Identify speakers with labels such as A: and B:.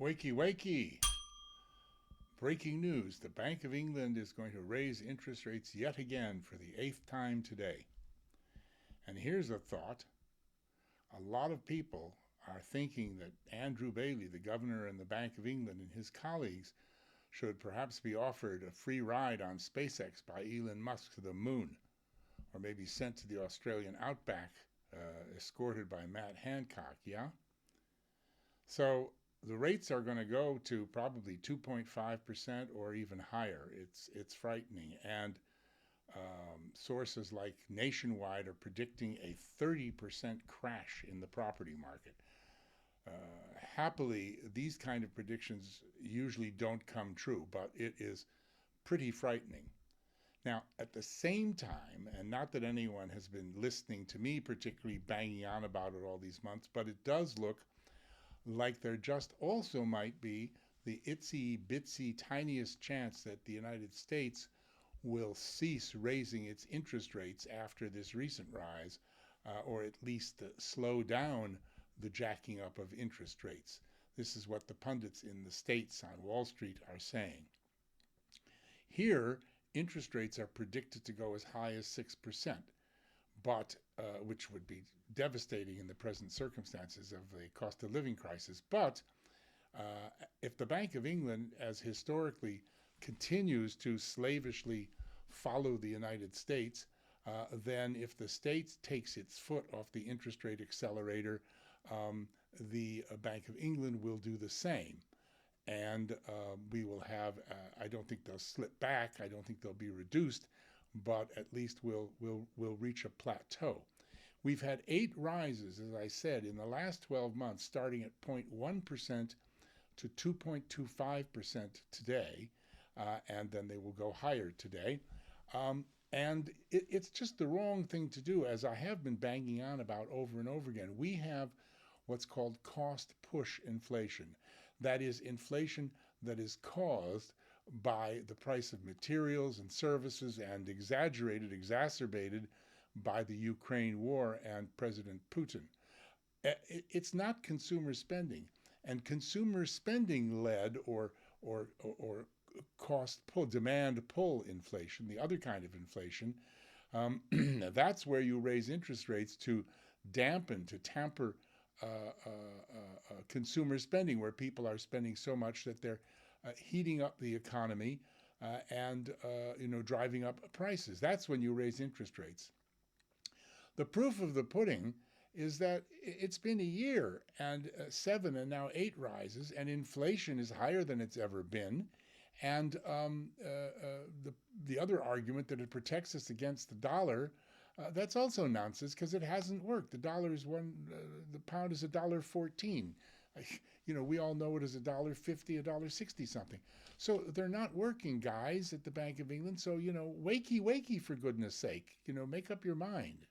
A: Wakey, wakey! Breaking news. The Bank of England is going to raise interest rates yet again for the 8th time today. And here's a thought. A lot of people are thinking that Andrew Bailey, the governor in the Bank of England, and his colleagues should perhaps be offered a free ride on SpaceX by Elon Musk to the moon, or maybe sent to the Australian outback, escorted by Matt Hancock, yeah? So the rates are going to go to probably 2.5% or even higher. It's frightening. And sources like Nationwide are predicting a 30% crash in the property market. Happily, these kind of predictions usually don't come true, but it is pretty frightening. Now, at the same time, and not that anyone has been listening to me particularly banging on about it all these months, but it does look like there just also might be the itsy-bitsy tiniest chance that the United States will cease raising its interest rates after this recent rise, or at least slow down the jacking up of interest rates. This is what the pundits in the States on Wall Street are saying. Here, interest rates are predicted to go as high as 6%, but which would be devastating in the present circumstances of the cost of living crisis. But if the Bank of England, as historically, continues to slavishly follow the United States, then if the States takes its foot off the interest rate accelerator, the Bank of England will do the same. And we will have, I don't think they'll slip back, I don't think they'll be reduced, but at least we'll reach a plateau. We've had 8 rises, as I said, in the last 12 months, starting at 0.1% to 2.25% today, and then they will go higher today. And it's just the wrong thing to do, as I have been banging on about over and over again. We have what's called cost push inflation. That is inflation that is caused by the price of materials and services and exacerbated by the Ukraine war and President Putin. It's not consumer spending. And consumer spending led or cost pull, demand pull inflation, the other kind of inflation, that's where you raise interest rates to dampen, to tamper consumer spending, where people are spending so much that they're heating up the economy and driving up prices. That's when you raise interest rates. The proof of the pudding is that it's been a year and 7 and now 8 rises, and inflation is higher than it's ever been. And the other argument that it protects us against the dollar, that's also nonsense, because it hasn't worked. The dollar is the pound is $1.14. We all know it is $1.50, $1.60 something. So they're not working, guys, at the Bank of England. So wakey, wakey, for goodness sake. Make up your mind.